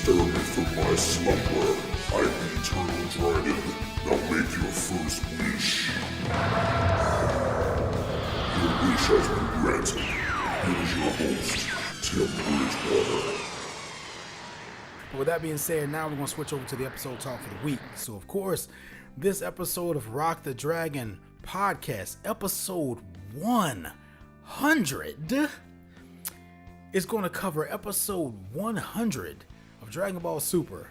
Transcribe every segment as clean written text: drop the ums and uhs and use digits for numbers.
stir me from my slumber. I'm the eternal dragon. Now make your first wish. Your wish has been granted. Here's your host, Tim Bridgewater. With that being said, now we're going to switch over to the episode talk for the week. So, of course, this episode of Rock the Dragon podcast, episode 100, is going to cover episode 100 of Dragon Ball Super,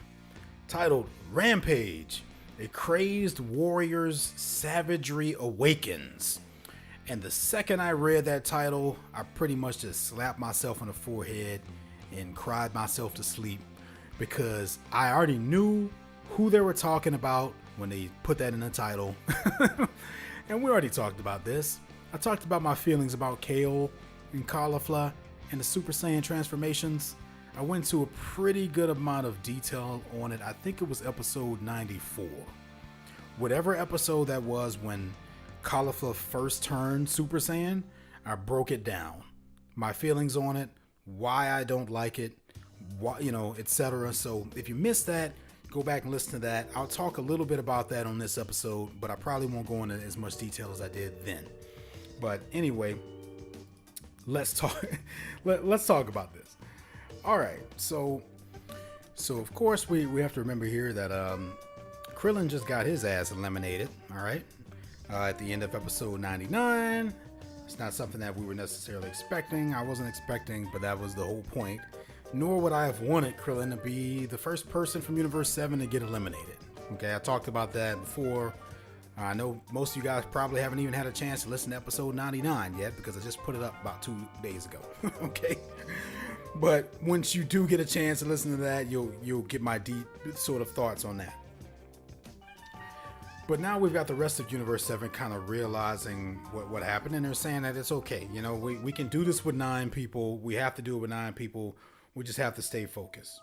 titled Rampage, A Crazed Warrior's Savagery Awakens. And the second I read that title, I pretty much just slapped myself on the forehead and cried myself to sleep, because I already knew who they were talking about when they put that in the title. And we already talked about this. I talked about my feelings about Kale and Caulifla and the Super Saiyan transformations. I went into a pretty good amount of detail on it. I think it was episode 94. Whatever episode that was when Caulifla first turned Super Saiyan, I broke it down. My feelings on it, why I don't like it, why, etc. So if you missed that, go back and listen to that. I'll talk a little bit about that on this episode, but I probably won't go into as much detail as I did then. But anyway, let's talk. Let's talk about this. All right, so of course we have to remember here that Krillin just got his ass eliminated. All right, at the end of episode 99. It's not something that we were necessarily expecting. I wasn't expecting, but that was the whole point. Nor would I have wanted Krillin to be the first person from Universe 7 to get eliminated. Okay, I talked about that before. I know most of you guys probably haven't even had a chance to listen to episode 99 yet, because I just put it up about 2 days ago. Okay, but once you do get a chance to listen to that, you'll get my deep sort of thoughts on that. But now we've got the rest of Universe 7 kind of realizing what happened, and they're saying that it's okay. We can do this with 9 people. We have to do it with 9 people. We just have to stay focused.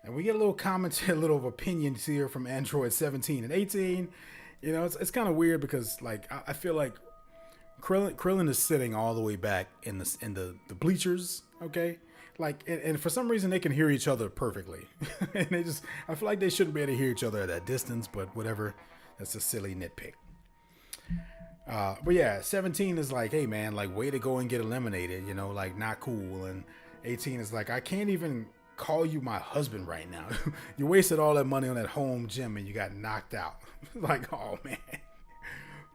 And we get a little commentary, a little opinions here from Android 17 and 18. It's kind of weird because I feel like Krillin is sitting all the way back in the bleachers. Okay, and for some reason they can hear each other perfectly, and I feel like they shouldn't be able to hear each other at that distance. But whatever, that's a silly nitpick. But yeah, 17 is like, hey man, way to go and get eliminated. Not cool. And 18 is like, I can't even call you my husband right now. You wasted all that money on that home gym and you got knocked out. Oh man,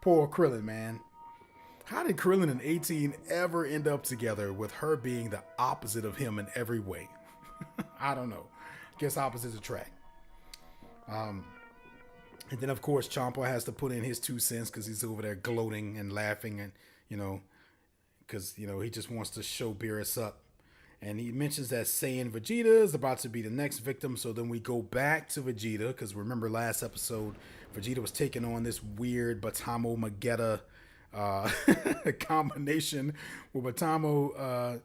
poor Krillin, man. How did Krillin and 18 ever end up together with her being the opposite of him in every way? I don't know. I guess opposites attract. And then of course Champa has to put in his 2 cents because he's over there gloating and laughing, and because he just wants to show Beerus up. And he mentions that Saiyan Vegeta is about to be the next victim. So then we go back to Vegeta, because remember last episode, Vegeta was taking on this weird Batamo Magetta combination with Batamo,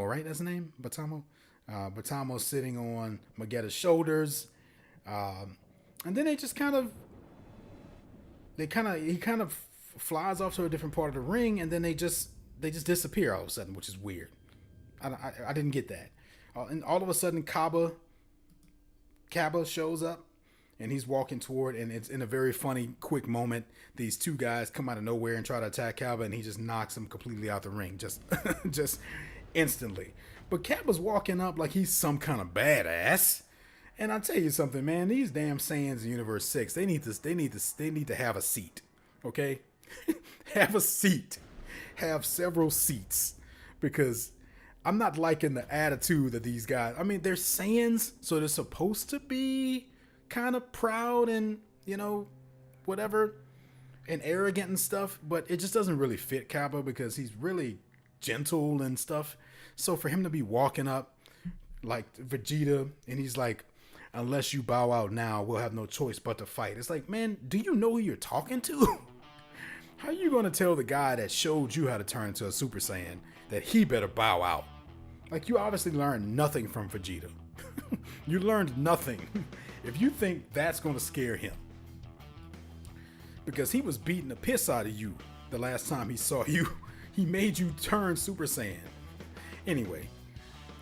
right? That's the name? Batamo? Batamo sitting on Magetta's shoulders. And then he kind of flies off to a different part of the ring, and then they just disappear all of a sudden, which is weird. I didn't get that. And all of a sudden, Cabba shows up, and he's walking toward, and it's in a very funny, quick moment. These 2 guys come out of nowhere and try to attack Cabba, and he just knocks him completely out the ring, just instantly. But Cabba's walking up like he's some kind of badass. And I'll tell you something, man. These damn Saiyans in Universe 6, they need to have a seat, okay? Have a seat. Have several seats, because I'm not liking the attitude that these guys. I mean, they're Saiyans, so they're supposed to be kind of proud and, whatever, and arrogant and stuff, but it just doesn't really fit Cabba because he's really gentle and stuff. So for him to be walking up like Vegeta, and he's like, unless you bow out now, we'll have no choice but to fight. It's like, man, do you know who you're talking to? How are you going to tell the guy that showed you how to turn into a Super Saiyan that he better bow out? You obviously learned nothing from Vegeta. You learned nothing if you think that's going to scare him. Because he was beating the piss out of you the last time he saw you. He made you turn Super Saiyan. Anyway,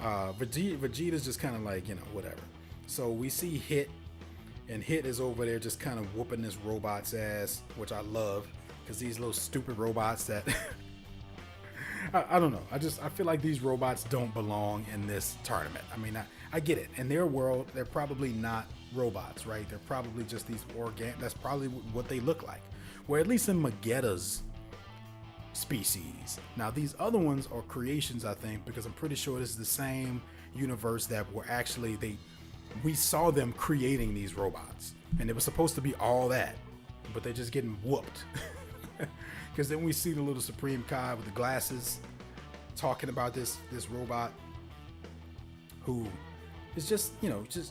Vegeta's just kind of like, whatever. So we see Hit, and Hit is over there just kind of whooping this robot's ass, which I love, because these little stupid robots that I don't know. I feel like these robots don't belong in this tournament. I mean, I get it. In their world, they're probably not robots, right? They're probably just these that's probably what they look like. Where at least in Magetta's species. Now, these other ones are creations, I think, because I'm pretty sure this is the same universe that were actually, we saw them creating these robots. And it was supposed to be all that, but they're just getting whooped. Because then we see the little Supreme Kai with the glasses talking about this robot who is just,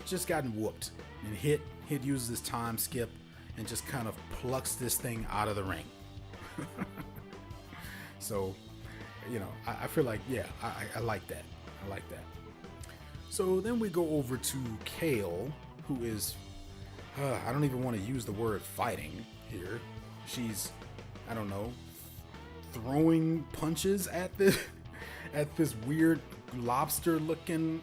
just gotten whooped. And Hit uses his time skip and just kind of plucks this thing out of the ring. So, I feel like, yeah, I like that. I like that. So then we go over to Kale, who is, I don't even want to use the word fighting here. She's, I don't know, throwing punches at this weird lobster-looking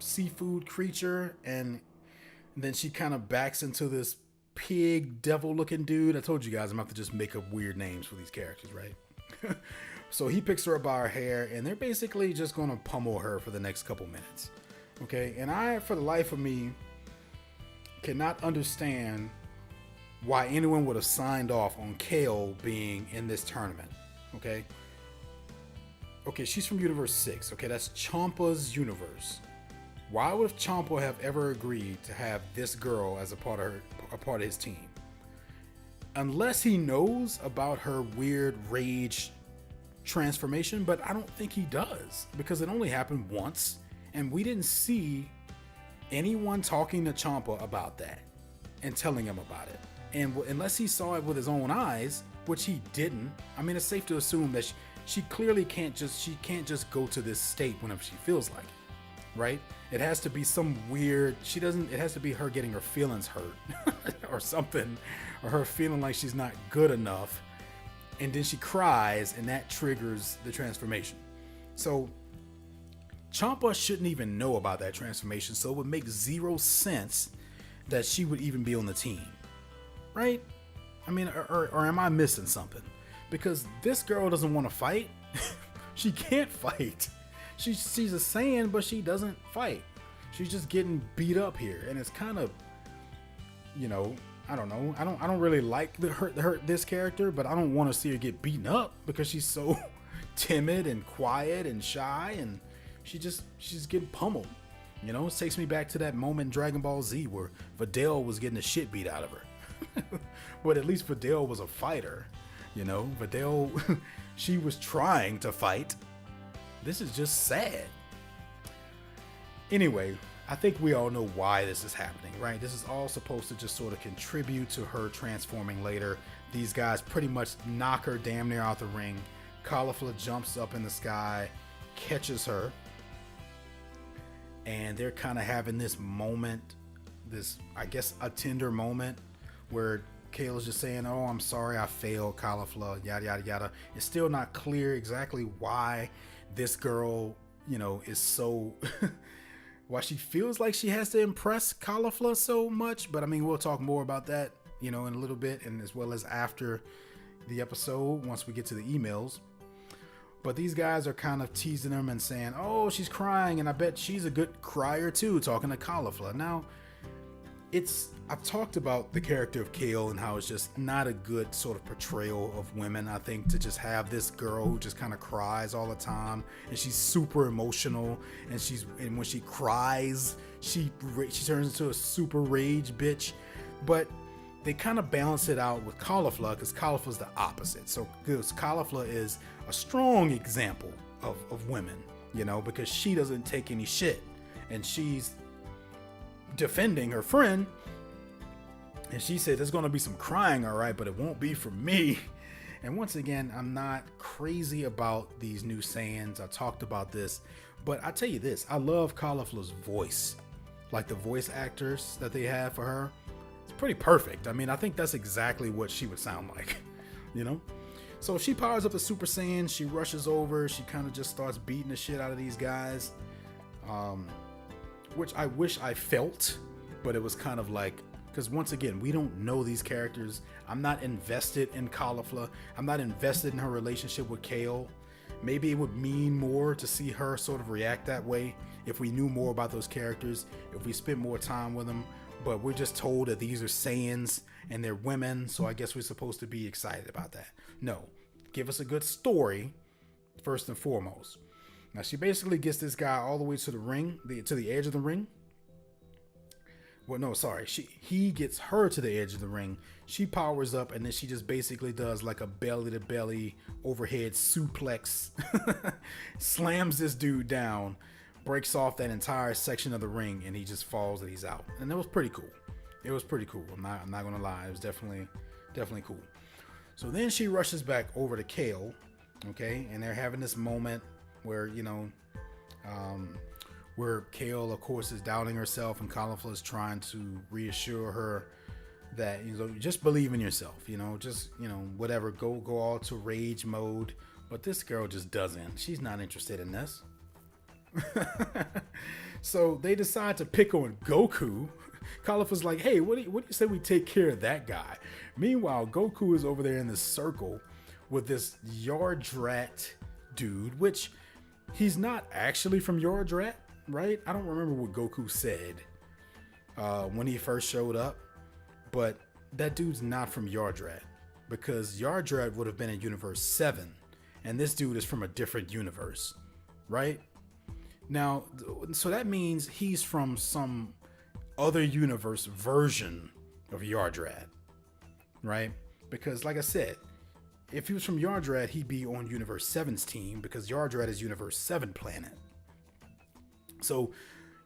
seafood creature, and then she kind of backs into this pig devil-looking dude. I told you guys I'm about to just make up weird names for these characters, right? So he picks her up by her hair, and they're basically just gonna pummel her for the next couple minutes. Okay, and I, for the life of me, cannot understand why anyone would have signed off on Kale being in this tournament. Okay, she's from Universe 6. Okay, that's Champa's universe. Why would Champa have ever agreed to have this girl as a part of his team? Unless he knows about her weird rage transformation, but I don't think he does, because it only happened once, and we didn't see anyone talking to Champa about that and telling him about it. And unless he saw it with his own eyes, which he didn't, I mean, it's safe to assume that she clearly can't just go to this state whenever she feels like it, right? It has to be some weird, it has to be her getting her feelings hurt or something, or her feeling like she's not good enough. And then she cries, and that triggers the transformation. So Champa shouldn't even know about that transformation, so it would make zero sense that she would even be on the team, right? I mean, or am I missing something? Because this girl doesn't want to fight. She can't fight. She's a Saiyan, but she doesn't fight. She's just getting beat up here, and it's kind of, I don't know. I don't really like this character, but I don't want to see her get beaten up because she's so timid and quiet and shy, and she's getting pummeled. It takes me back to that moment in Dragon Ball Z where Videl was getting the shit beat out of her. But at least Videl was a fighter. Videl, she was trying to fight. This is just sad. Anyway, I think we all know why this is happening, right? This is all supposed to just sort of contribute to her transforming later. These guys pretty much knock her damn near out the ring. Caulifla jumps up in the sky, catches her, and they're kind of having this moment, this, I guess, a tender moment where Kayla's just saying, "Oh, I'm sorry, I failed, Caulifla, yada, yada, yada." It's still not clear exactly why this girl, is so... why she feels like she has to impress Caulifla so much. But I mean, we'll talk more about that, in a little bit, and as well as after the episode, once we get to the emails. But these guys are kind of teasing them and saying, "Oh, she's crying, and I bet she's a good crier too," talking to Caulifla. Now, I've talked about the character of Kale and how it's just not a good sort of portrayal of women. I think to just have this girl who just kind of cries all the time, and she's super emotional, and when she cries, she turns into a super rage bitch. But they kind of balance it out with Caulifla, because Caulifla's the opposite. So Caulifla is a strong example of women, because she doesn't take any shit, and she's defending her friend, and she said there's going to be some crying, all right, but it won't be from me. And once again, I'm not crazy about these new Saiyans. I talked about this, but I tell you this, I love Caulifla's voice, like the voice actors that they have for her. It's pretty perfect. I mean, I think that's exactly what she would sound like, So she powers up the Super Saiyan. She rushes over. She kind of just starts beating the shit out of these guys. which I wish I felt, but it was kind of like, because once again, we don't know these characters. I'm not invested in Caulifla. I'm not invested in her relationship with Kale. Maybe it would mean more to see her sort of react that way if we knew more about those characters, if we spent more time with them. But we're just told that these are Saiyans and they're women, so I guess we're supposed to be excited about that. No, give us a good story first and foremost. Now she basically gets this guy all the way to the ring, to the edge of the ring. Well, no, sorry. He gets her to the edge of the ring. She powers up, and then she just basically does like a belly-to-belly overhead suplex. Slams this dude down, breaks off that entire section of the ring, and he just falls and he's out. And it was pretty cool. It was pretty cool. I'm not gonna lie. It was definitely cool. So then she rushes back over to Kale, okay, and they're having this moment where, you know, where Kale, of course, is doubting herself, and Caulifla is trying to reassure her that, you know, just believe in yourself, you know, just, you know, whatever, go all to rage mode. But this girl just doesn't. She's not interested in this. So they decide to pick on Goku. Caulifla's like, hey, what do you say we take care of that guy? Meanwhile, Goku is over there in this circle with this Yardrat dude, which he's not actually from Yardrat, right? I don't remember what Goku said when he first showed up, but that dude's not from Yardrat, because Yardrat would have been in Universe 7, and this dude is from a different universe, right? Now, so that means he's from some other universe version of Yardrat, right? Because like I said, if he was from Yardrat, he'd be on Universe 7's team, because Yardrat is Universe 7 planet. So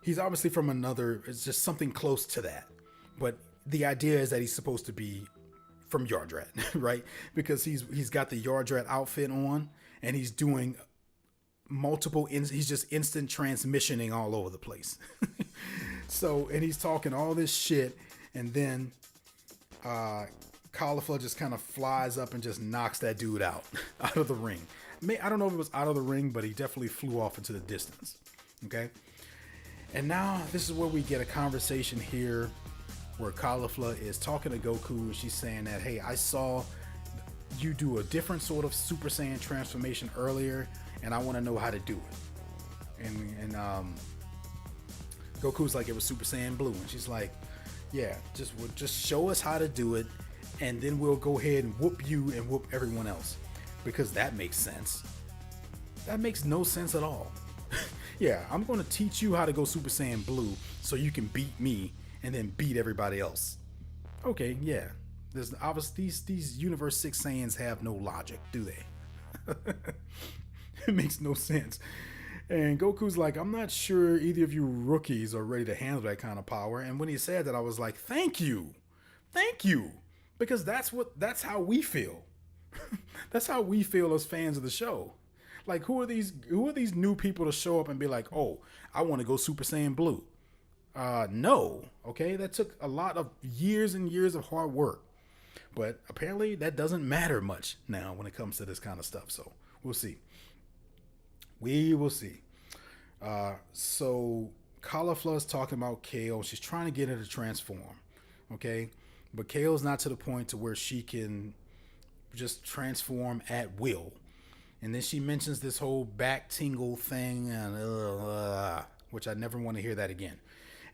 he's obviously from another, it's just something close to that. But the idea is that he's supposed to be from Yardrat, right? Because he's got the Yardrat outfit on, and he's doing he's just instant transmissioning all over the place. So, and he's talking all this shit, and then Caulifla just kind of flies up and just knocks that dude out of the ring. I don't know if it was out of the ring, but he definitely flew off into the distance. Okay. And now this is where we get a conversation here where Caulifla is talking to Goku, and she's saying that, hey, I saw you do a different sort of Super Saiyan transformation earlier, and I want to know how to do it. And Goku's like, it was Super Saiyan Blue, and she's like, yeah, just show us how to do it, and then we'll go ahead and whoop you and whoop everyone else, because that makes sense. That makes no sense at all. Yeah, I'm going to teach you how to go Super Saiyan Blue so you can beat me and then beat everybody else. Okay, yeah. There's obviously these Universe 6 Saiyans have no logic, do they? It makes no sense. And Goku's like, I'm not sure either of you rookies are ready to handle that kind of power. And when he said that, I was like, thank you. Because that's how we feel. That's how we feel as fans of the show. Like, who are these new people to show up and be like, oh, I want to go Super Saiyan Blue? No. Okay. That took a lot of years and years of hard work, but apparently that doesn't matter much now when it comes to this kind of stuff. So we'll see. We will see. So Caulifla is talking about Kale. She's trying to get her to transform. Okay. But Kale's not to the point to where she can just transform at will. And then she mentions this whole back tingle thing, and which I never want to hear that again.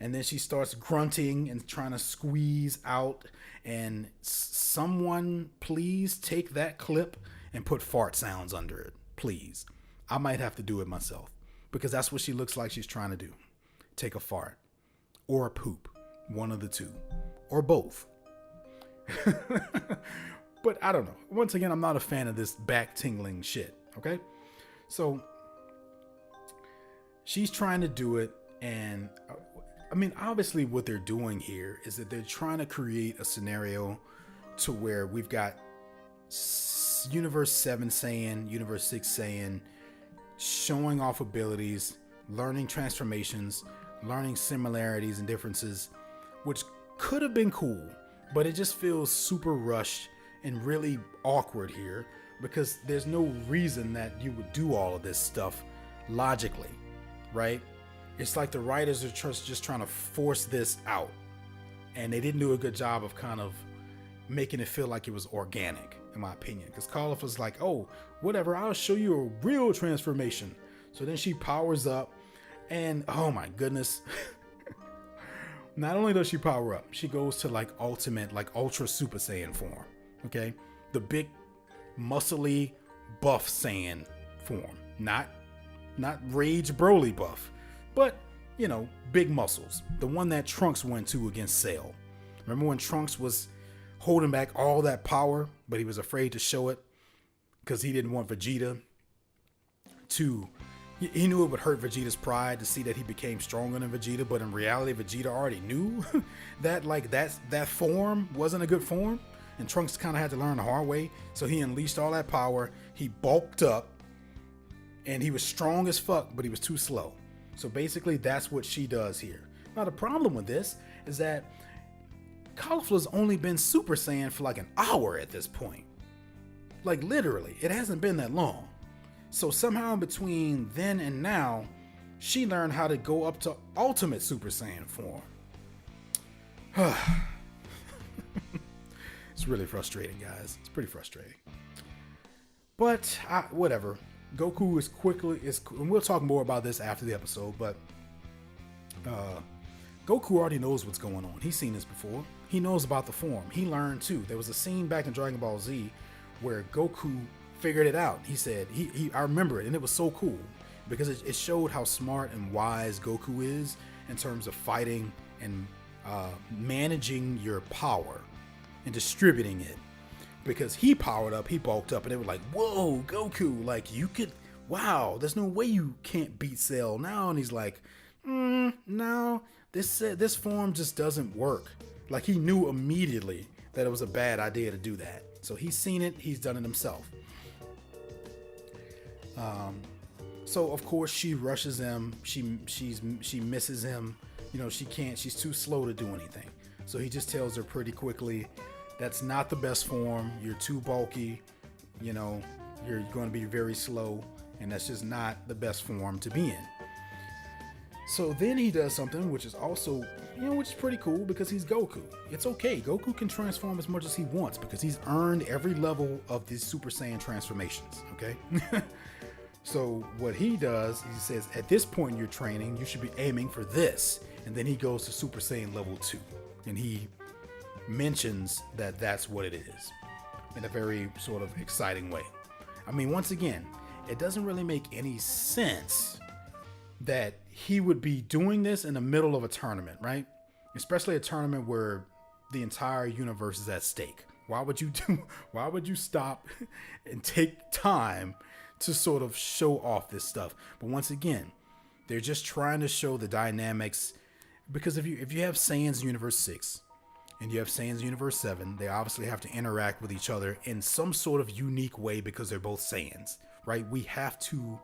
And then she starts grunting and trying to squeeze out. And someone please take that clip and put fart sounds under it, please. I might have to do it myself, because that's what she looks like she's trying to do. Take a fart or a poop, one of the two, or both. But I don't know. Once again, I'm not a fan of this back tingling shit. Okay. So she's trying to do it. And I mean, obviously what they're doing here is that they're trying to create a scenario to where we've got Universe 7 Saiyan, Universe 6 Saiyan showing off abilities, learning transformations, learning similarities and differences, which could have been cool, but it just feels super rushed and really awkward here, because there's no reason that you would do all of this stuff logically, right? It's like the writers are just trying to force this out, and they didn't do a good job of kind of making it feel like it was organic, in my opinion. Because Caulifla's like, oh, whatever, I'll show you a real transformation. So then she powers up, and oh my goodness. Not only does she power up, she goes to like ultimate, like ultra Super Saiyan form. Okay? The big, muscly, buff Saiyan form. Not Rage Broly buff, but, you know, big muscles. The one that Trunks went to against Cell. Remember when Trunks was holding back all that power, but he was afraid to show it because he didn't want Vegeta to... He knew it would hurt Vegeta's pride to see that he became stronger than Vegeta, but in reality, Vegeta already knew that like that form wasn't a good form, and Trunks kind of had to learn the hard way. So he unleashed all that power. He bulked up, and he was strong as fuck, but he was too slow. So basically, that's what she does here. Now the problem with this is that Caulifla's only been Super Saiyan for like an hour at this point. Like literally, it hasn't been that long. So somehow in between then and now, she learned how to go up to Ultimate Super Saiyan form. It's really frustrating, guys. It's pretty frustrating. But whatever. Goku and we'll talk more about this after the episode, but Goku already knows what's going on. He's seen this before. He knows about the form. He learned too. There was a scene back in Dragon Ball Z where Goku figured it out. He said, I remember it, and it was so cool because it showed how smart and wise Goku is in terms of fighting and managing your power and distributing it. Because he powered up, he bulked up, and they were like, whoa, Goku, like you could, wow, there's no way you can't beat Cell now. And he's like, no, this form just doesn't work. Like he knew immediately that it was a bad idea to do that. So he's seen it, he's done it himself. So of course she rushes him. She misses him. You know, she's too slow to do anything. So he just tells her pretty quickly, that's not the best form. You're too bulky. You know, you're going to be very slow, and that's just not the best form to be in. So then he does something which is also, you know, which is pretty cool because he's Goku. It's okay. Goku can transform as much as he wants because he's earned every level of these Super Saiyan transformations. Okay. So what he does, he says, at this point in your training, you should be aiming for this. And then he goes to Super Saiyan level 2. And he mentions that that's what it is in a very sort of exciting way. I mean, once again, it doesn't really make any sense that he would be doing this in the middle of a tournament, right? Especially a tournament where the entire universe is at stake. Why would you stop and take time to sort of show off this stuff? But once again, they're just trying to show the dynamics, because if you have Saiyans in Universe 6 and you have Saiyans in Universe 7, they obviously have to interact with each other in some sort of unique way because they're both Saiyans, right? We have to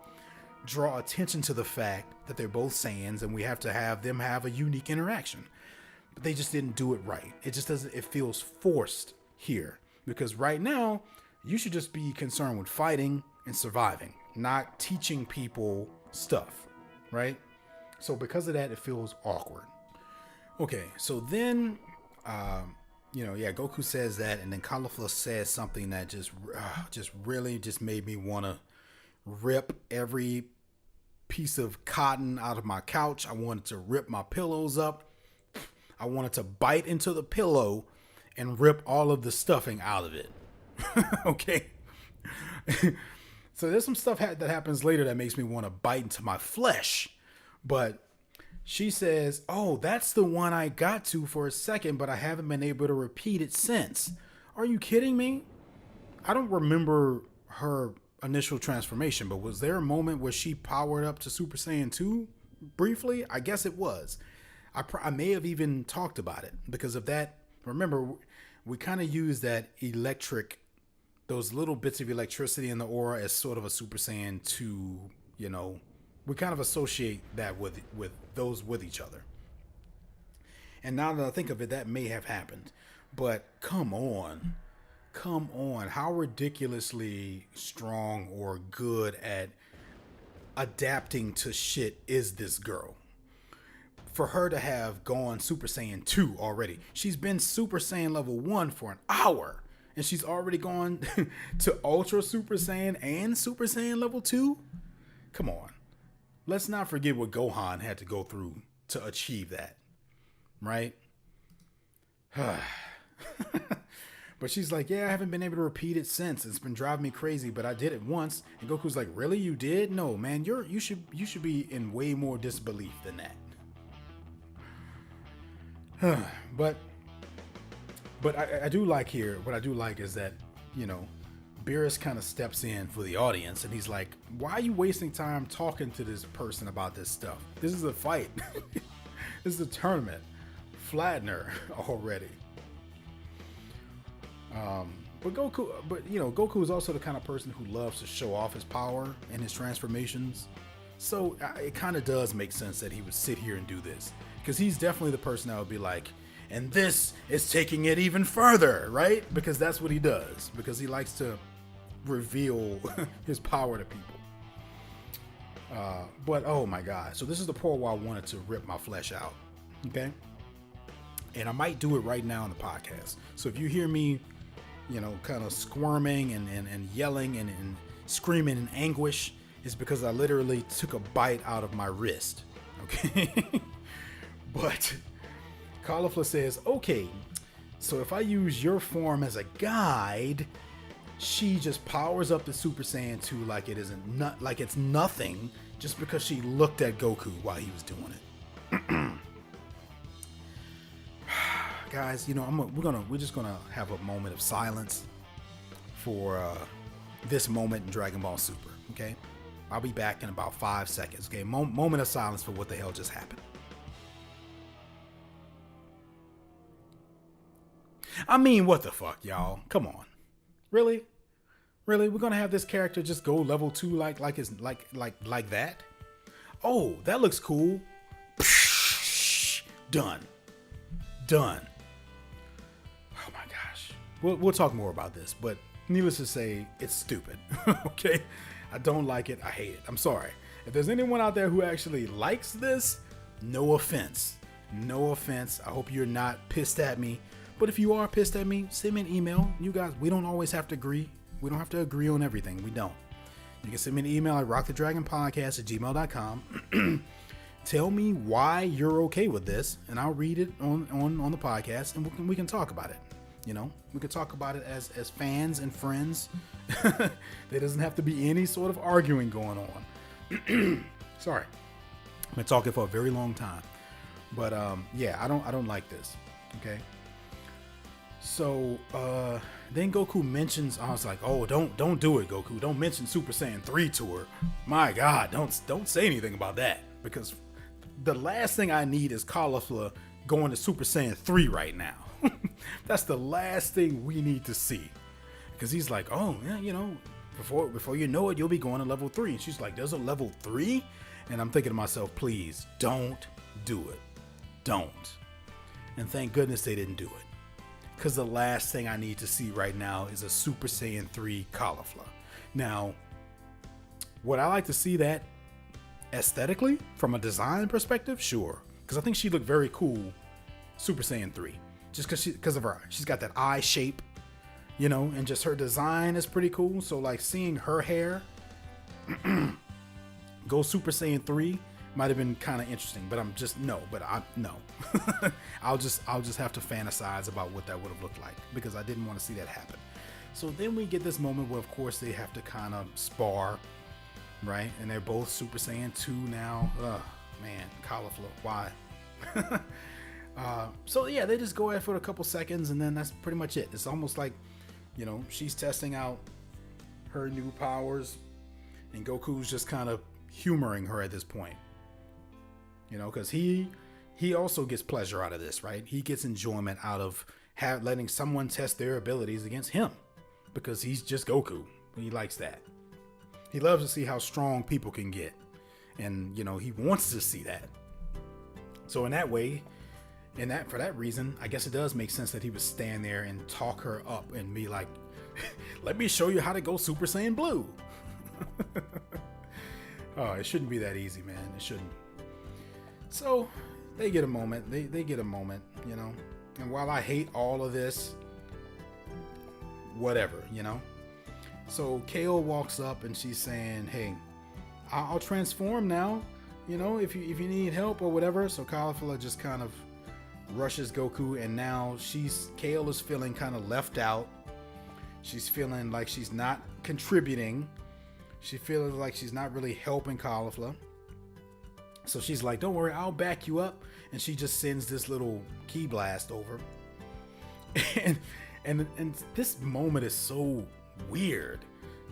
draw attention to the fact that they're both Saiyans, and we have to have them have a unique interaction. But they just didn't do it right. It just doesn't, it feels forced here, because right now you should just be concerned with fighting and surviving, not teaching people stuff, right? So because of that, it feels awkward. Okay, so then, Goku says that, and then Caulifla says something that just really made me want to rip every piece of cotton out of my couch. I wanted to rip my pillows up. I wanted to bite into the pillow and rip all of the stuffing out of it. Okay. So there's some stuff that happens later that makes me want to bite into my flesh. But she says, oh, that's the one I got to for a second, but I haven't been able to repeat it since. Are you kidding me? I don't remember her initial transformation, but was there a moment where she powered up to Super Saiyan 2 briefly? I guess it was. I may have even talked about it because of that. Remember, we kind of use that those little bits of electricity in the aura as sort of a Super Saiyan 2, you know, we kind of associate that with each other. And now that I think of it, that may have happened. But come on. How ridiculously strong or good at adapting to shit is this girl? for her to have gone Super Saiyan 2 already. She's been Super Saiyan level 1 for an hour, and she's already gone to Ultra Super Saiyan and Super Saiyan level 2? Come on. Let's not forget what Gohan had to go through to achieve that. Right? But she's like, yeah, I haven't been able to repeat it since. It's been driving me crazy, but I did it once. And Goku's like, really? You did? No, man, you should be in way more disbelief than that. But I do like here, what I do like is that, you know, Beerus kind of steps in for the audience, and he's like, why are you wasting time talking to this person about this stuff? This is a fight. This is a tournament. Flattener already. But Goku is also the kind of person who loves to show off his power and his transformations. So it kind of does make sense that he would sit here and do this, because he's definitely the person that would be like, and this is taking it even further, right? Because that's what he does, because he likes to reveal his power to people. But oh my God. So this is the part where I wanted to rip my flesh out. Okay. And I might do it right now on the podcast. So if you hear me, you know, kind of squirming and yelling and screaming in anguish, it's because I literally took a bite out of my wrist. Okay. But Caulifla says, okay, so if I use your form as a guide, she just powers up the Super Saiyan 2 like like it's nothing, just because she looked at Goku while he was doing it. Guys, you know, we're just gonna have a moment of silence for this moment in Dragon Ball Super. Okay, I'll be back in about 5 seconds. Okay, moment of silence for what the hell just happened. I mean, what the fuck, y'all? Come on, really? We're gonna have this character just go level 2 like that? Oh, that looks cool. Done. Oh my gosh. We'll talk more about this, but needless to say, it's stupid. Okay? I don't like it. I hate it. I'm sorry. If there's anyone out there who actually likes this, no offense. No offense. I hope you're not pissed at me. But if you are pissed at me, send me an email. You guys, we don't always have to agree. We don't have to agree on everything. We don't. You can send me an email at rockthedragonpodcast@gmail.com. Tell me why you're okay with this, and I'll read it on the podcast, and we can talk about it. You know, we can talk about it as fans and friends. There doesn't have to be any sort of arguing going on. Sorry, I've been talking for a very long time, but yeah, I don't like this. Okay. So then Goku mentions, I was like, oh, don't do it, Goku. Don't mention Super Saiyan 3 to her. My God, don't say anything about that, because the last thing I need is Caulifla going to Super Saiyan 3 right now. That's the last thing we need to see, because he's like, oh yeah, you know, before you know it, you'll be going to level 3. And she's like, there's a level 3? And I'm thinking to myself, please don't do it. Don't. And thank goodness they didn't do it, because the last thing I need to see right now is a Super Saiyan 3 Caulifla. Now, would I like to see that aesthetically from a design perspective? Sure, because I think she looked very cool Super Saiyan 3, just because of her, she's got that eye shape, you know, and just her design is pretty cool. So like seeing her hair go Super Saiyan 3 might have been kind of interesting, but no. I'll just have to fantasize about what that would have looked like, because I didn't want to see that happen. So then we get this moment where, of course, they have to kind of spar, right? And they're both Super Saiyan 2 now. Ugh, man, Caulifla, why? So yeah, they just go at it for a couple seconds, and then that's pretty much it. It's almost like, you know, she's testing out her new powers, and Goku's just kind of humoring her at this point. You know, because he also gets pleasure out of this, right? He gets enjoyment out of letting someone test their abilities against him, because he's just Goku. He likes that. He loves to see how strong people can get, and you know, he wants to see that. So in that way, for that reason, I guess it does make sense that he would stand there and talk her up and be like, "Let me show you how to go Super Saiyan Blue." Oh, it shouldn't be that easy, man. It shouldn't. So they get a moment. They get a moment, you know. And while I hate all of this, whatever, you know. So Kale walks up and she's saying, "Hey, I'll transform now, you know, if you need help or whatever." So Caulifla just kind of rushes Goku, and now Kale is feeling kind of left out. She's feeling like she's not contributing. She feels like she's not really helping Caulifla. So she's like, "Don't worry, I'll back you up." And she just sends this little ki blast over. And this moment is so weird.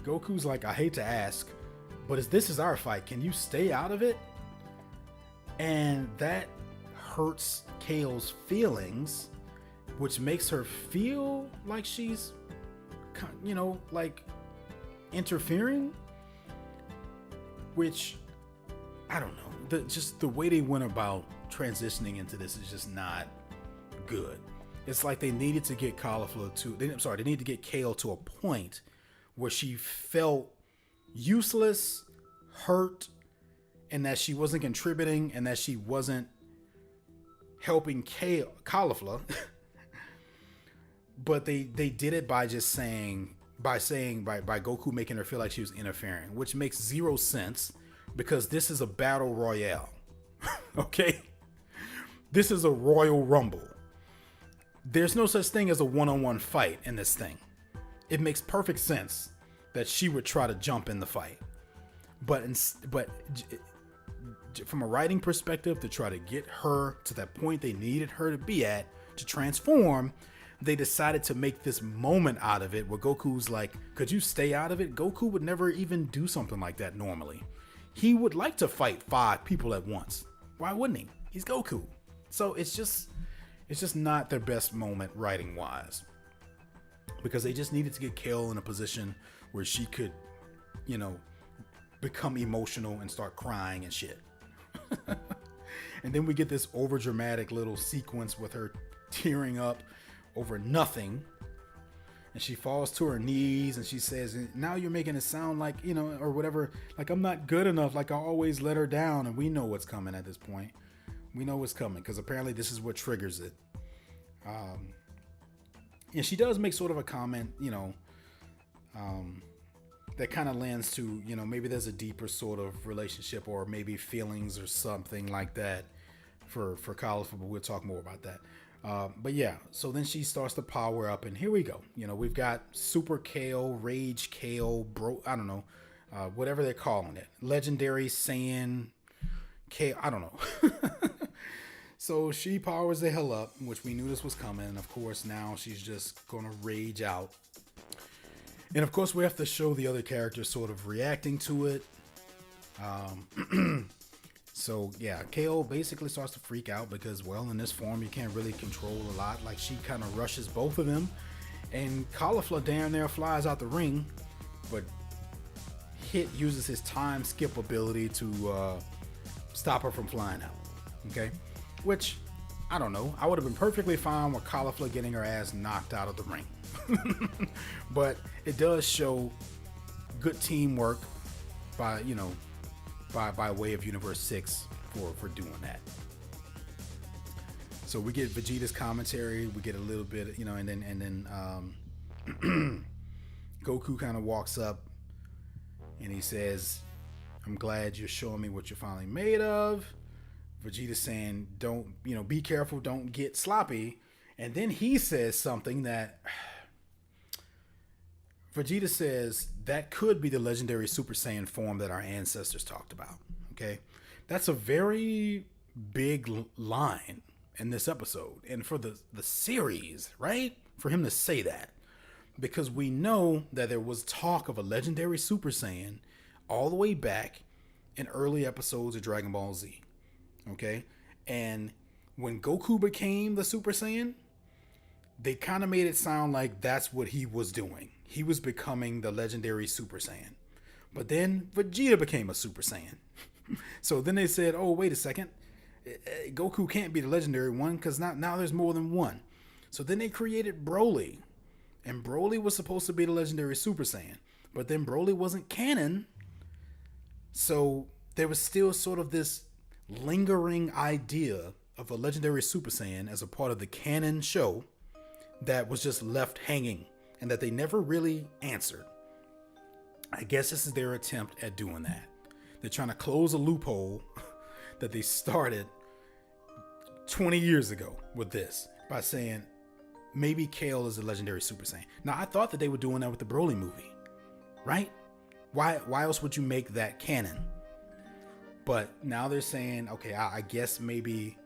Goku's like, "I hate to ask, but this is our fight. Can you stay out of it?" And that hurts Kale's feelings, which makes her feel like she's, you know, like interfering, which I don't know. Just the way they went about transitioning into this is just not good. It's like they needed to get they need to get Kale to a point where she felt useless, hurt, and that she wasn't contributing and that she wasn't helping Caulifla. But they did it by Goku making her feel like she was interfering, which makes zero sense because this is a battle royale. Okay? This is a Royal Rumble. There's no such thing as a one-on-one fight in this thing. It makes perfect sense that she would try to jump in the fight. But from a writing perspective, to try to get her to that point they needed her to be at to transform, they decided to make this moment out of it where Goku's like, "Could you stay out of it?" Goku would never even do something like that normally. He would like to fight 5 people at once. Why wouldn't he? He's Goku. So it's just not their best moment writing wise, because they just needed to get Kale in a position where she could, you know, become emotional and start crying and shit. And then we get this over dramatic little sequence with her tearing up over nothing, and she falls to her knees and she says, "Now you're making it sound like, you know, or whatever, like I'm not good enough, like I always let her down." And we know what's coming at this point. We know what's coming because apparently this is what triggers it. And she does make sort of a comment, you know, that kind of lends to, you know, maybe there's a deeper sort of relationship or maybe feelings or something like that for Caulifla, but we'll talk more about that. But yeah, so then she starts to power up, and here we go. You know, we've got Super Kale, Rage Kale, I don't know, whatever they're calling it. Legendary Saiyan Kale, I don't know. So she powers the hell up, which we knew this was coming. And of course, now she's just going to rage out. And of course, we have to show the other characters sort of reacting to it. So yeah, Kale basically starts to freak out because, well, in this form, you can't really control a lot. Like, she kind of rushes both of them. And Caulifla down there flies out the ring. But Hit uses his time skip ability to stop her from flying out. Okay? Which, I don't know. I would have been perfectly fine with Caulifla getting her ass knocked out of the ring. But it does show good teamwork by, you know, by way of Universe 6 for doing that. So we get Vegeta's commentary, we get a little bit, you know, and then Goku kind of walks up and he says, "I'm glad you're showing me what you're finally made of." Vegeta saying, "Don't, you know, be careful, don't get sloppy." And then he says something that Vegeta says that could be the legendary Super Saiyan form that our ancestors talked about. Okay, that's a very big line in this episode and for the series, right? For him to say that, because we know that there was talk of a legendary Super Saiyan all the way back in early episodes of Dragon Ball Z. Okay, and when Goku became the Super Saiyan, they kind of made it sound like that's what he was doing. He was becoming the legendary Super Saiyan. But then Vegeta became a Super Saiyan. So then they said, "Oh, wait a second. Goku can't be the legendary one because now there's more than one." So then they created Broly. And Broly was supposed to be the legendary Super Saiyan. But then Broly wasn't canon. So there was still sort of this lingering idea of a legendary Super Saiyan as a part of the canon show that was just left hanging and that they never really answered. I guess this is their attempt at doing that. They're trying to close a loophole that they started 20 years ago with this by saying maybe Kale is a legendary Super Saiyan. Now, I thought that they were doing that with the Broly movie, right? Why else would you make that canon? But now they're saying, okay, I guess maybe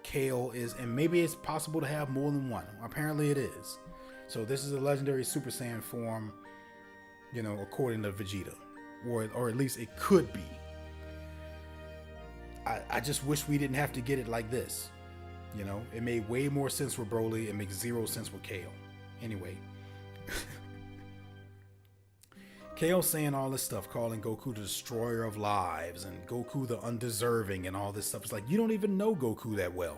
Kale is, and maybe it's possible to have more than one. Apparently it is. So this is a legendary Super Saiyan form, you know, according to Vegeta, or at least it could be. I just wish we didn't have to get it like this. You know, it made way more sense with Broly. It makes zero sense with Kale. Anyway, Kale saying all this stuff, calling Goku the destroyer of lives and Goku the undeserving and all this stuff. It's like, you don't even know Goku that well.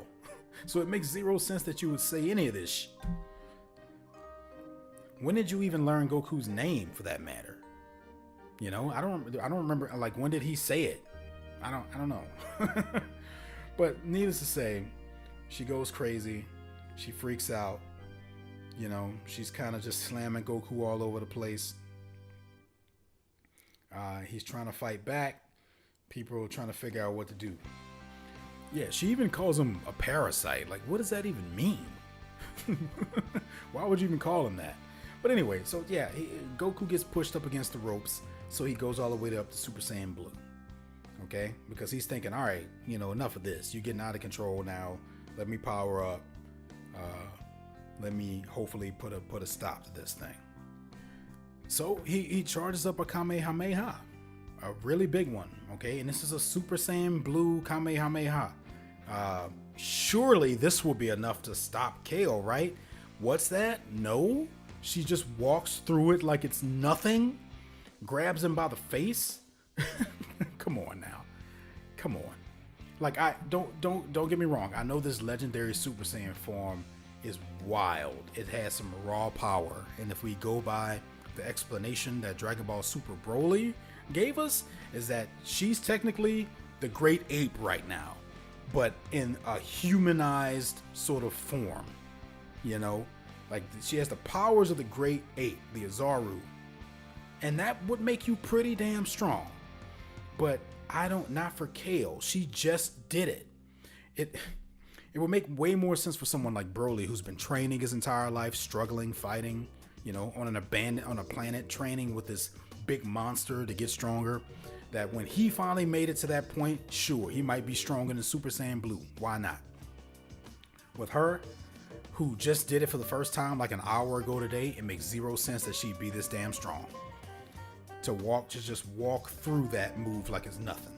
So it makes zero sense that you would say any of this shit. When did you even learn Goku's name, for that matter? You know, I don't remember. Like, when did he say it? I don't know. But needless to say, she goes crazy. She freaks out. You know, she's kind of just slamming Goku all over the place. He's trying to fight back. People are trying to figure out what to do. Yeah, she even calls him a parasite. Like, what does that even mean? Why would you even call him that? But anyway, so yeah, Goku gets pushed up against the ropes, so he goes all the way up to Super Saiyan Blue. Okay? Because he's thinking, all right, you know, enough of this. You're getting out of control now. Let me power up. Let me hopefully put a stop to this thing. So he charges up a Kamehameha, a really big one. Okay? And this is a Super Saiyan Blue Kamehameha. Surely this will be enough to stop Kale, right? What's that? No? She just walks through it like it's nothing, grabs him by the face. Come on now. Come on. Like, I don't get me wrong. I know this legendary Super Saiyan form is wild. It has some raw power. And if we go by the explanation that Dragon Ball Super Broly gave us, is that she's technically the Great Ape right now, but in a humanized sort of form, you know? Like, she has the powers of the Great Ape, the Azaru. And that would make you pretty damn strong. But not for Kale. She just did it. It would make way more sense for someone like Broly, who's been training his entire life, struggling, fighting, you know, on a planet, training with this big monster to get stronger. That when he finally made it to that point, sure, he might be stronger than Super Saiyan Blue. Why not? With her, who just did it for the first time like an hour ago today, it makes zero sense that she'd be this damn strong. To just walk through that move like it's nothing.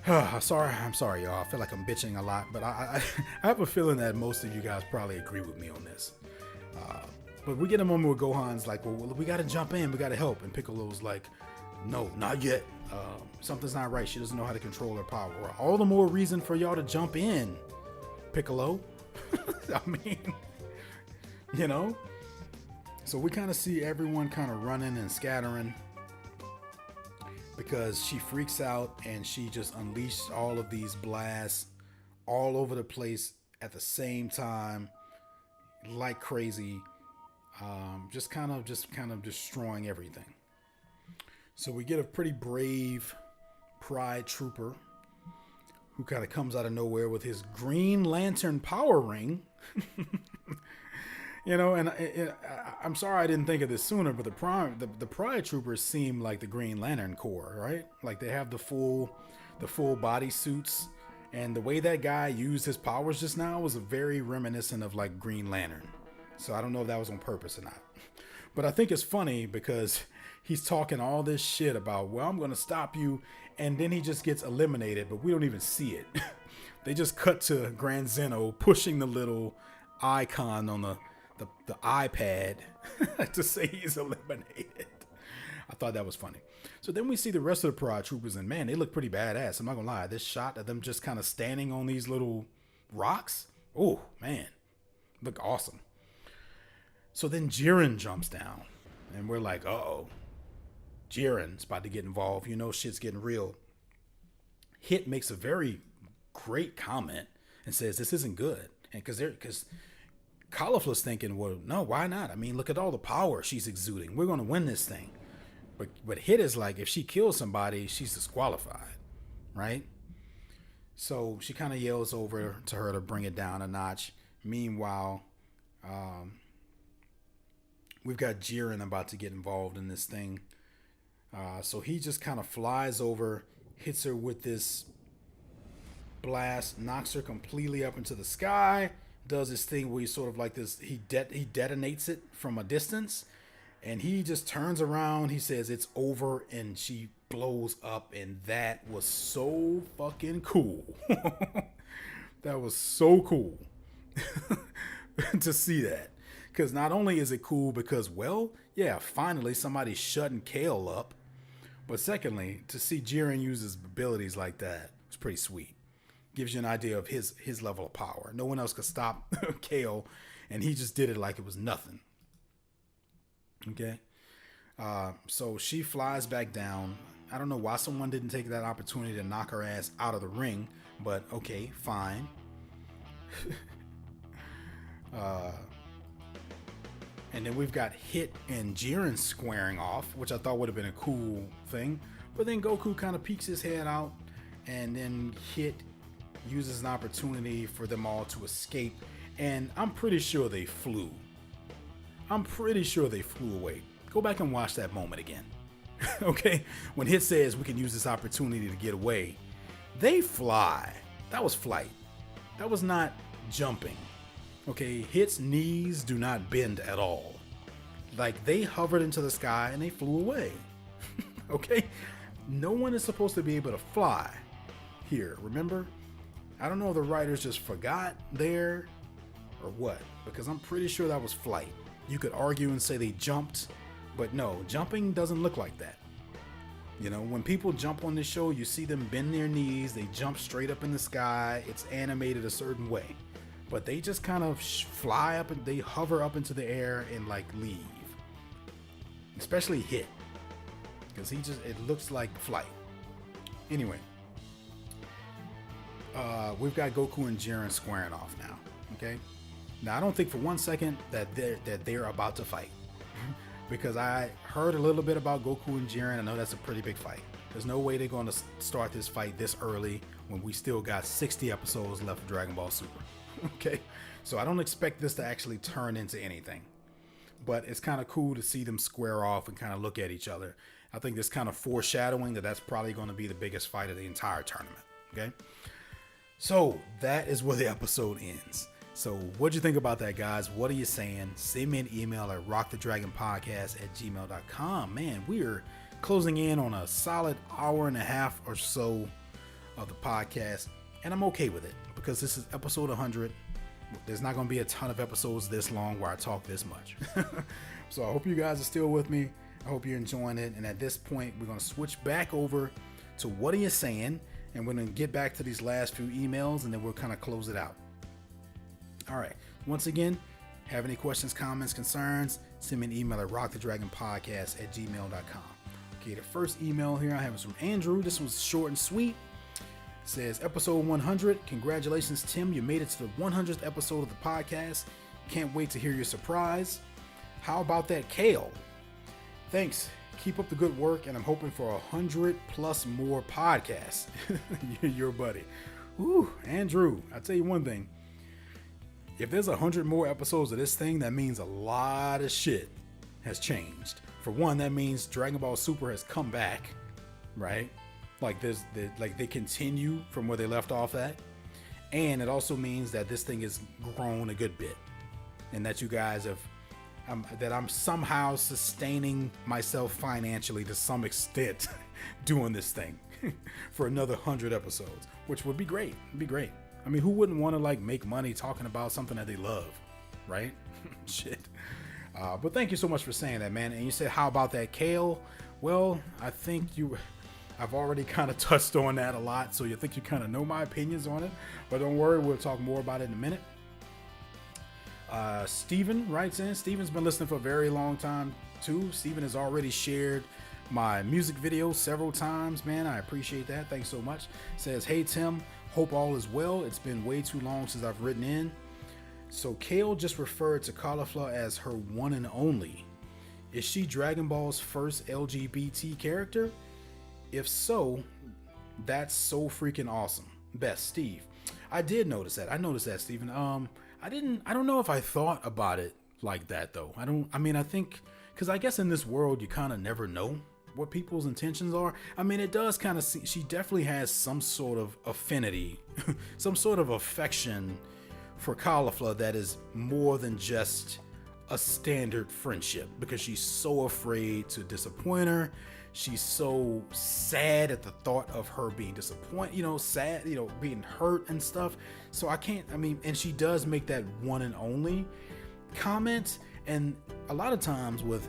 I'm sorry, y'all. I feel like I'm bitching a lot, but I have a feeling that most of you guys probably agree with me on this. But we get a moment where Gohan's like, well, we got to jump in. We got to help. And Piccolo's like, no, not yet. Something's not right. She doesn't know how to control her power. All the more reason for y'all to jump in, Piccolo. I mean, you know? So we kind of see everyone kind of running and scattering because she freaks out and she just unleashed all of these blasts all over the place at the same time, like crazy, just kind of destroying everything. So we get a pretty brave Pride Trooper who kind of comes out of nowhere with his Green Lantern power ring. You know, and I'm sorry I didn't think of this sooner, but the Pride Troopers seem like the Green Lantern Corps, right? Like they have the full body suits, and the way that guy used his powers just now was very reminiscent of like Green Lantern. So I don't know if that was on purpose or not. But I think it's funny because he's talking all this shit about, well, I'm going to stop you, and then he just gets eliminated, but we don't even see it. They just cut to Grand Zeno pushing the little icon on the iPad to say he's eliminated. I thought that was funny. So then we see the rest of the Pride Troopers, and man, they look pretty badass. I'm not gonna lie. This shot of them just kind of standing on these little rocks, oh man, look awesome. So then Jiren jumps down, and we're like, uh-oh, Jiren's about to get involved. You know, shit's getting real. Hit makes a very great comment and says this isn't good, and because Caulifla's thinking, well, no, why not? I mean, look at all the power she's exuding. We're going to win this thing. But Hit is like, if she kills somebody, she's disqualified, right? So she kind of yells over to her to bring it down a notch. Meanwhile, we've got Jiren about to get involved in this thing. So he just kind of flies over, hits her with this blast, knocks her completely up into the sky, does this thing where he's sort of like this, he detonates it from a distance, and he just turns around, he says it's over, and she blows up, and that was so fucking cool. That was so cool to see that. Because not only is it cool because, well, yeah, finally somebody's shutting Kale up, but secondly, to see Jiren use his abilities like that was pretty sweet. Gives you an idea of his level of power. No one else could stop Kale, and he just did it like it was nothing. Okay? So she flies back down. I don't know why someone didn't take that opportunity to knock her ass out of the ring, but okay, fine. And then we've got Hit and Jiren squaring off, which I thought would have been a cool thing. But then Goku kind of peeks his head out, and then Hit uses an opportunity for them all to escape. And I'm pretty sure they flew. I'm pretty sure they flew away. Go back and watch that moment again. Okay? When Hit says we can use this opportunity to get away, they fly. That was flight. That was not jumping. Okay, Hit's knees do not bend at all. Like, they hovered into the sky and they flew away. Okay? No one is supposed to be able to fly here, remember? I don't know if the writers just forgot there or what, because I'm pretty sure that was flight. You could argue and say they jumped, but no, jumping doesn't look like that. You know, when people jump on this show, you see them bend their knees, they jump straight up in the sky, it's animated a certain way. But they just kind of fly up and they hover up into the air and like leave. Especially Hit. Because it looks like flight. Anyway. We've got Goku and Jiren squaring off now. Okay. Now I don't think for one second that they're about to fight. Because I heard a little bit about Goku and Jiren. I know that's a pretty big fight. There's no way they're going to start this fight this early when we still got 60 episodes left of Dragon Ball Super. Okay, so I don't expect this to actually turn into anything, but it's kind of cool to see them square off and kind of look at each other. I think this kind of foreshadowing that's probably going to be the biggest fight of the entire tournament. Okay, so that is where the episode ends. So what'd you think about that, guys? What are you saying? Send me an email at rockthedragonpodcast@gmail.com. Man, we're closing in on a solid hour and a half or so of the podcast, and I'm okay with it. Because this is episode 100. There's not going to be a ton of episodes this long where I talk this much. So I hope you guys are still with me. I hope you're enjoying it. And at this point, we're going to switch back over to What Are You Saying? And we're going to get back to these last few emails, and then we'll kind of close it out. All right. Once again, have any questions, comments, concerns, send me an email at rockthedragonpodcast@gmail.com. Okay, the first email here I have is from Andrew. This was short and sweet. Says episode 100. Congratulations, Tim. You made it to the 100th episode of the podcast. Can't wait to hear your surprise. How about that Kale? Thanks. Keep up the good work, and I'm hoping for 100 plus more podcasts. You're your buddy. Whew, Andrew, I'll tell you one thing. If there's 100 more episodes of this thing, that means a lot of shit has changed. For one, that means Dragon Ball Super has come back, right? Like they continue from where they left off at, and it also means that this thing has grown a good bit, and that you guys have, that I'm somehow sustaining myself financially to some extent doing this thing for another 100 episodes, which would be great. It'd be great. I mean, who wouldn't want to like make money talking about something that they love, right? Shit. But thank you so much for saying that, man. And you said, how about that Kale? Well, I think I've already kind of touched on that a lot, so you think you kind of know my opinions on it, but don't worry, we'll talk more about it in a minute. Steven writes in. Steven's been listening for a very long time too. Steven has already shared my music video several times, man. I appreciate that. Thanks so much. Says, hey Tim, Hope all is well. It's been way too long since I've written in. So Kale just referred to Caulifla as her one and only. Is she Dragon Ball's first LGBT character? If so, that's so freaking awesome. Best, Steve. I did notice that. I noticed that, Steven. I don't know if I thought about it like that though. I think, because I guess in this world you kind of never know what people's intentions are. I mean, it does kind of see, she definitely has some sort of affinity, some sort of affection for Caulifla that is more than just a standard friendship, because she's so afraid to disappoint her. She's so sad at the thought of her being disappointed, sad, being hurt and stuff. So and she does make that one and only comment. And a lot of times with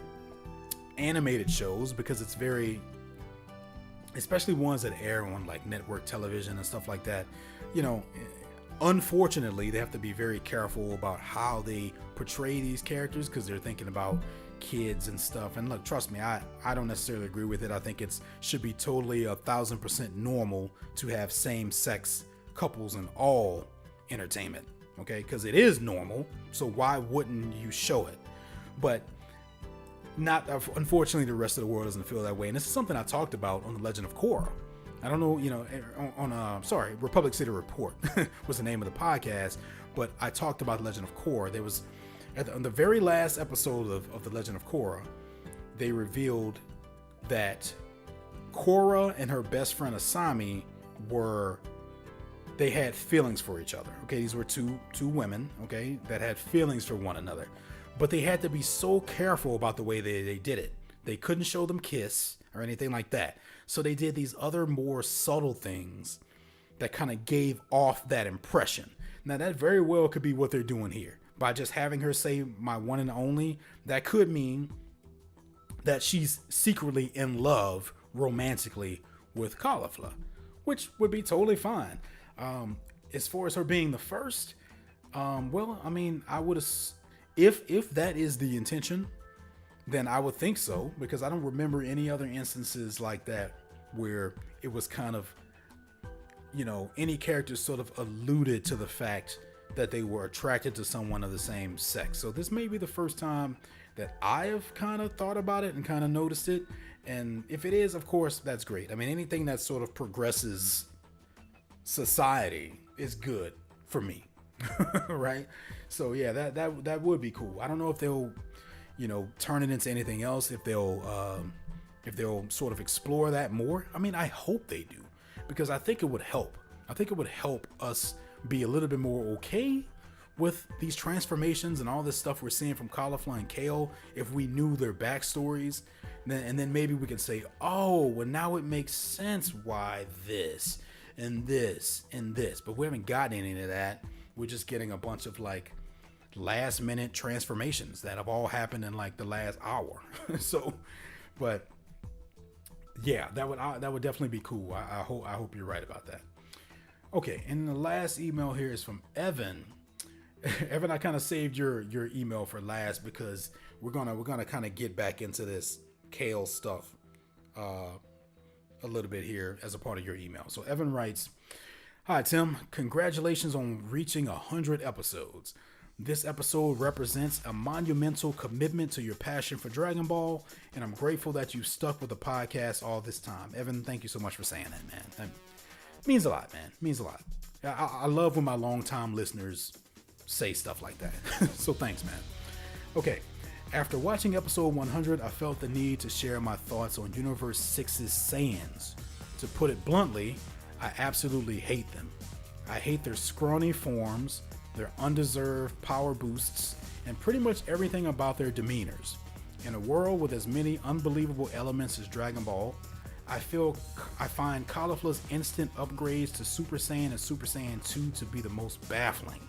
animated shows, because it's very, especially ones that air on like network television and stuff like that, unfortunately they have to be very careful about how they portray these characters, because they're thinking about kids and stuff. And look, trust me, I don't necessarily agree with it. I think it should be totally 1,000% normal to have same-sex couples in all entertainment, okay? Because it is normal, so why wouldn't you show it? But not, unfortunately, the rest of the world doesn't feel that way. And this is something I talked about on The Legend of Korra. I don't know, on Republic City Report was the name of the podcast, but I talked about The Legend of Korra. There was, on the very last episode of The Legend of Korra, they revealed that Korra and her best friend Asami they had feelings for each other. Okay, these were two women, okay, that had feelings for one another. But they had to be so careful about the way they did it. They couldn't show them kiss or anything like that. So they did these other more subtle things that kind of gave off that impression. Now that very well could be what they're doing here. By just having her say my one and only, that could mean that she's secretly in love romantically with Caulifla, which would be totally fine. As far as her being the first, I would have, if that is the intention, then I would think so, because I don't remember any other instances like that where it was kind of, any character sort of alluded to the fact that they were attracted to someone of the same sex. So this may be the first time that I have kind of thought about it and kind of noticed it. And if it is, of course, that's great. I mean, anything that sort of progresses society is good for me. Right? So yeah, that would be cool. I don't know if they'll, turn it into anything else, if they'll sort of explore that more. I mean, I hope they do, because I think it would help. I think it would help us be a little bit more okay with these transformations and all this stuff we're seeing from Caulifla and Kale if we knew their backstories. And then maybe we can say, oh, well, now it makes sense why this and this and this. But we haven't gotten any of that. We're just getting a bunch of like last minute transformations that have all happened in like the last hour. So, but yeah, that would definitely be cool. I hope you're right about that. Okay, and the last email here is from Evan. Evan, I kind of saved your email for last because we're gonna kind of get back into this Kale stuff a little bit here as a part of your email. So Evan writes, "Hi Tim, congratulations on reaching 100 episodes. This episode represents a monumental commitment to your passion for Dragon Ball, and I'm grateful that you stuck with the podcast all this time." Evan, thank you so much for saying that, man. That means a lot, man. It means a lot. I love when my longtime listeners say stuff like that. So thanks, man. Okay, after watching episode 100, I felt the need to share my thoughts on Universe 6's Saiyans. To put it bluntly, I absolutely hate them. I hate their scrawny forms, their undeserved power boosts, and pretty much everything about their demeanors. In a world with as many unbelievable elements as Dragon Ball, I find Caulifla's instant upgrades to Super Saiyan and Super Saiyan 2 to be the most baffling.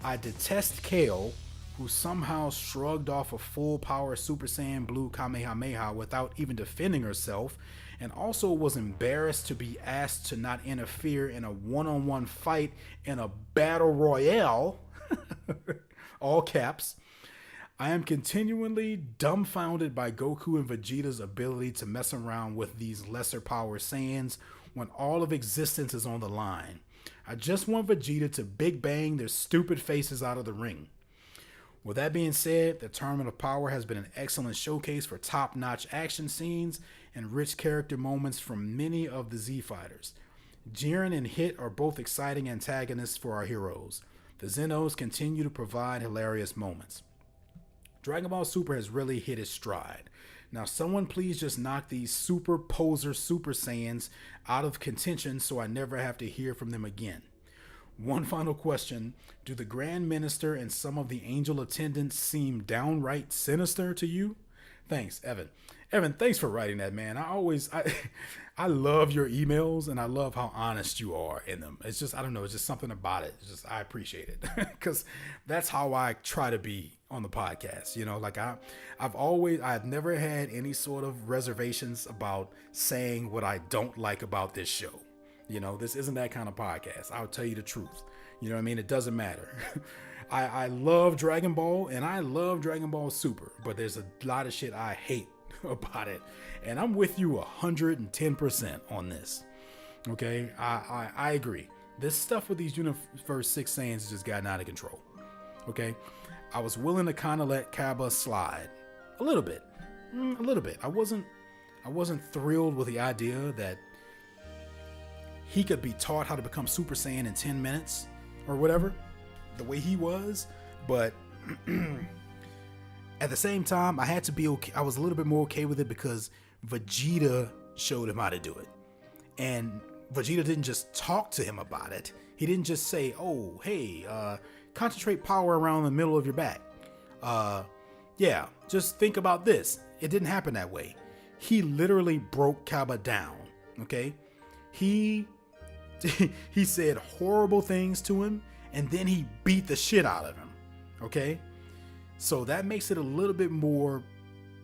I detest Kale, who somehow shrugged off a full power Super Saiyan Blue Kamehameha without even defending herself, and also was embarrassed to be asked to not interfere in a one-on-one fight in a battle royale, all caps. I am continually dumbfounded by Goku and Vegeta's ability to mess around with these lesser power Saiyans when all of existence is on the line. I just want Vegeta to big bang their stupid faces out of the ring. With that being said, the Tournament of Power has been an excellent showcase for top-notch action scenes and rich character moments from many of the Z fighters. Jiren and Hit are both exciting antagonists for our heroes. The Zenos continue to provide hilarious moments. Dragon Ball Super has really hit its stride. Now, someone please just knock these super poser Super Saiyans out of contention so I never have to hear from them again. One final question. Do the Grand Minister and some of the angel attendants seem downright sinister to you? Thanks, Evan. Evan, thanks for writing that, man. I love your emails and I love how honest you are in them. It's just, I don't know, it's just something about it. It's just, I appreciate it because that's how I try to be on the podcast. You know, like I've never had any sort of reservations about saying what I don't like about this show. You know, this isn't that kind of podcast. I'll tell you the truth. You know what I mean? It doesn't matter. I love Dragon Ball and I love Dragon Ball Super, but there's a lot of shit I hate about it. And I'm with you 110% on this. Okay? I agree. This stuff with these Universe 6 Saiyans has just gotten out of control. Okay? I was willing to kind of let Cabba slide. A little bit. I wasn't thrilled with the idea that he could be taught how to become Super Saiyan in 10 minutes or whatever, the way he was. But at the same time, I had to be okay. I was a little bit more okay with it because Vegeta showed him how to do it. And Vegeta didn't just talk to him about it. He didn't just say, oh, hey, concentrate power around the middle of your back. Yeah, just think about this. It didn't happen that way. He literally broke Cabba down, okay? He said horrible things to him, and then he beat the shit out of him, okay? So that makes it a little bit more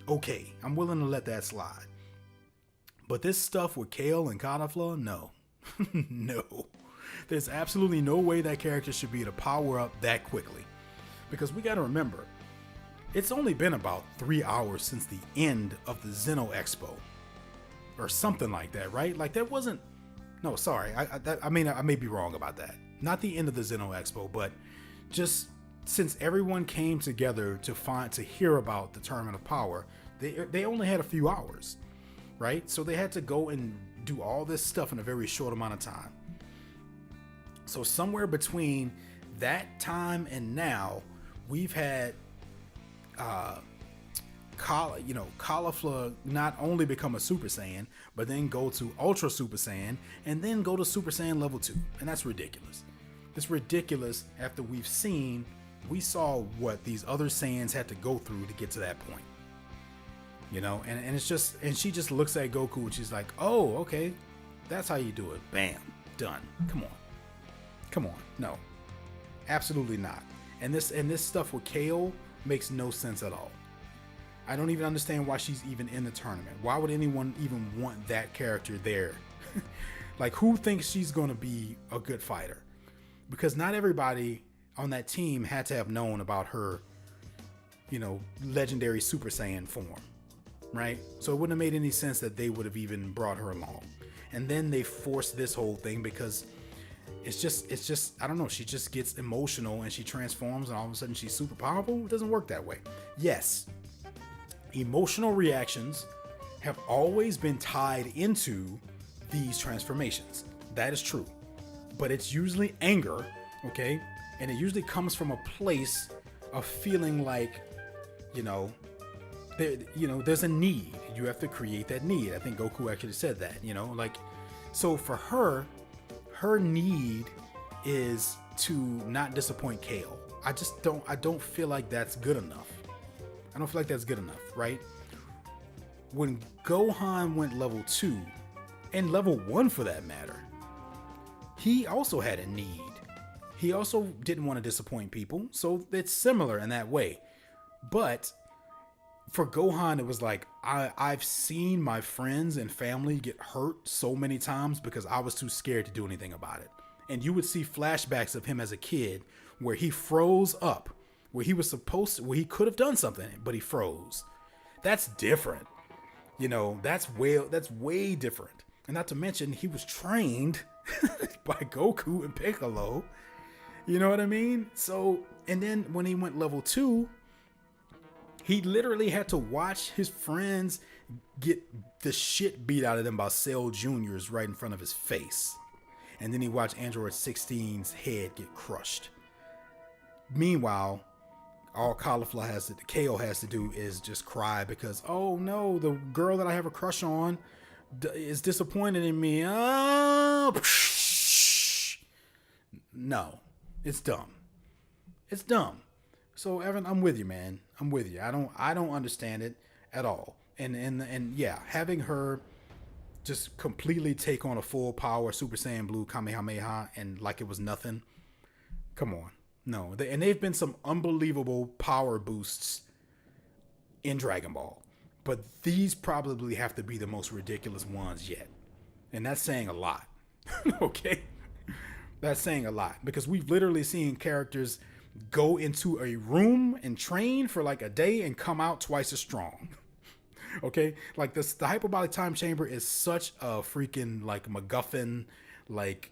okay. I'm willing to let that slide. But this stuff with Kale and Caulifla, no. No. There's absolutely no way that character should be able to power up that quickly. Because we got to remember, it's only been about 3 hours since the end of the Zeno Expo. Or something like that, right? Like that wasn't... No, sorry. I may be wrong about that. Not the end of the Zeno Expo, but just since everyone came together to hear about the Tournament of Power, they only had a few hours, right? So they had to go and do all this stuff in a very short amount of time. So somewhere between that time and now, we've had Caulifla not only become a Super Saiyan, but then go to Ultra Super Saiyan, and then go to Super Saiyan level 2. And that's ridiculous. It's ridiculous after we saw what these other Saiyans had to go through to get to that point. You know, and it's just, and she just looks at Goku and she's like, oh, okay, that's how you do it. Bam, done. Come on. No, absolutely not. And this stuff with Kale makes no sense at all. I don't even understand why she's even in the tournament. Why would anyone even want that character there? Like, who thinks she's going to be a good fighter? Because not everybody on that team had to have known about her, legendary Super Saiyan form, right? So it wouldn't have made any sense that they would have even brought her along. And then they forced this whole thing because it's just, I don't know, she just gets emotional and she transforms and all of a sudden she's super powerful. It doesn't work that way. Yes, emotional reactions have always been tied into these transformations. That is true. But it's usually anger, okay? And it usually comes from a place of feeling like, there's a need. You have to create that need. I think Goku actually said that, so for her need is to not disappoint Kale. I don't feel like that's good enough. I don't feel like that's good enough, right? When Gohan went level 2, and level 1 for that matter, he also had a need. He also didn't want to disappoint people, so it's similar in that way. But for Gohan, it was like, I've seen my friends and family get hurt so many times because I was too scared to do anything about it. And you would see flashbacks of him as a kid where he froze up, where he he could have done something, but he froze. That's different. That's way different. And not to mention, he was trained by Goku and Piccolo. You know what I mean? So, and then when he went level 2, he literally had to watch his friends get the shit beat out of them by Cell Jr.'s right in front of his face. And then he watched Android 16's head get crushed. Meanwhile, all Caulifla has to, KO has to do is just cry because, oh no, the girl that I have a crush on is disappointed in me. Oh, no, it's dumb. It's dumb. So Evan, I'm with you, man. I'm with you. I don't understand it at all. And yeah, having her just completely take on a full power Super Saiyan Blue Kamehameha and like it was nothing. Come on. No. And they've been some unbelievable power boosts in Dragon Ball. But these probably have to be the most ridiculous ones yet. And that's saying a lot. Okay? That's saying a lot. Because we've literally seen characters go into a room and train for like a day and come out twice as strong. Okay, like this, the hyperbolic time chamber is such a freaking like MacGuffin like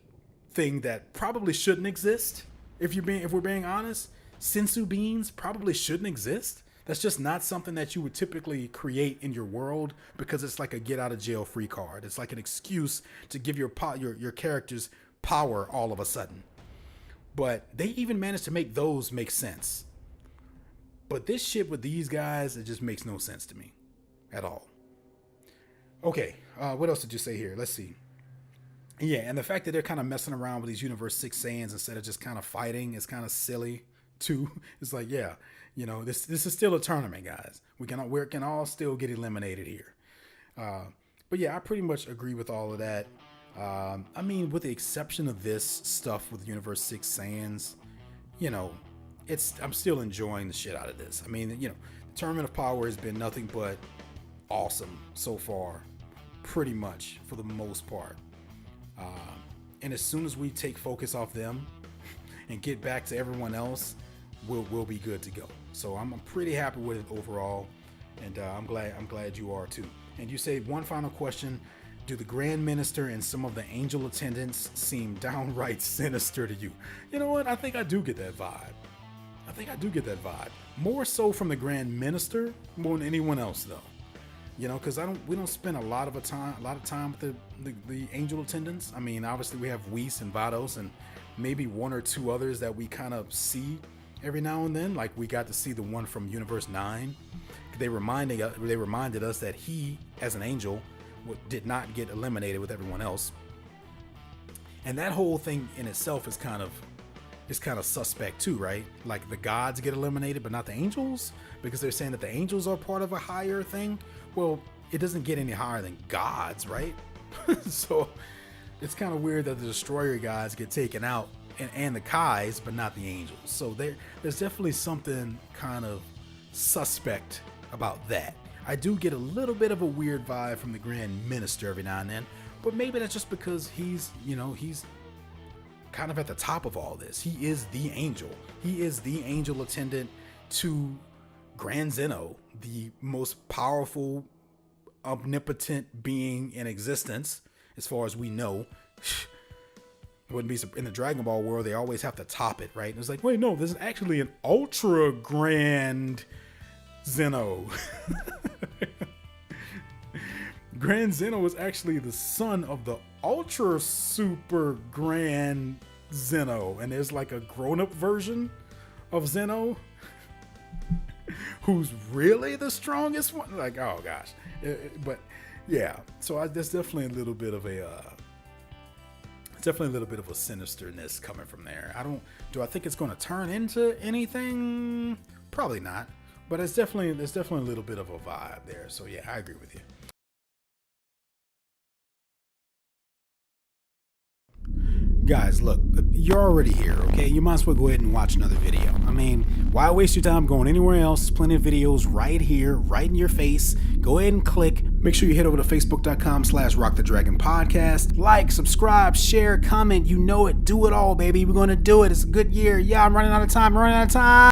thing that probably shouldn't exist. If we're being honest, sensu beans probably shouldn't exist. That's just not something that you would typically create in your world because it's like a get out of jail free card. It's like an excuse to give your characters power all of a sudden. But they even managed to make those make sense. But this shit with these guys, it just makes no sense to me. At all. Okay, what else did you say here? Let's see. Yeah, and the fact that they're kind of messing around with these Universe 6 Saiyans instead of just kind of fighting is kind of silly too. It's like, yeah, you know, this is still a tournament, guys. We can all still get eliminated here. But yeah, I pretty much agree with all of that. I mean, with the exception of this stuff with Universe 6 Saiyans, you know, I'm still enjoying the shit out of this. I mean, you know, the Tournament of Power has been nothing but awesome so far, pretty much for the most part. And as soon as we take focus off them and get back to everyone else, we'll be good to go. So I'm pretty happy with it overall, and I'm glad you are too. And you say one final question: do the Grand Minister and some of the angel attendants seem downright sinister to you? You know what? I think I do get that vibe. More so from the Grand Minister more than anyone else, though. You know, because we don't spend a lot of time with the angel attendants. I mean, obviously we have Whis and Vados and maybe one or two others that we kind of see every now and then. Like we got to see the one from Universe 9. They reminded us that he, as an angel, did not get eliminated with everyone else. And that whole thing in itself is kind of suspect too, right? Like the gods get eliminated, but not the angels, because they're saying that the angels are part of a higher thing. Well, it doesn't get any higher than gods, right? So it's kind of weird that the destroyer guys get taken out and the Kais, but not the angels. So there's definitely something kind of suspect about that. I do get a little bit of a weird vibe from the Grand Minister every now and then, but maybe that's just because he's kind of at the top of all this. He is the angel. He is the angel attendant to Grand Zeno, the most powerful, omnipotent being in existence, as far as we know. Wouldn't be in the Dragon Ball world, they always have to top it, right? And it's like, wait, no, this is actually an ultra grand Zeno. Grand Zeno was actually the son of the ultra super grand Zeno, and there's like a grown-up version of Zeno who's really the strongest one. Like, oh gosh. But yeah, so there's definitely a little bit of a sinisterness coming from there. Do I think it's going to turn into anything? Probably not, but there's definitely a little bit of a vibe there. So yeah, I agree with you. Guys, look, you're already here, okay? You might as well go ahead and watch another video. I mean, why waste your time going anywhere else? There's plenty of videos right here, right in your face. Go ahead and click. Make sure you head over to facebook.com/rockthedragonpodcast. Like, subscribe, share, comment. You know it. Do it all, baby. We're going to do it. It's a good year. Yeah, I'm running out of time.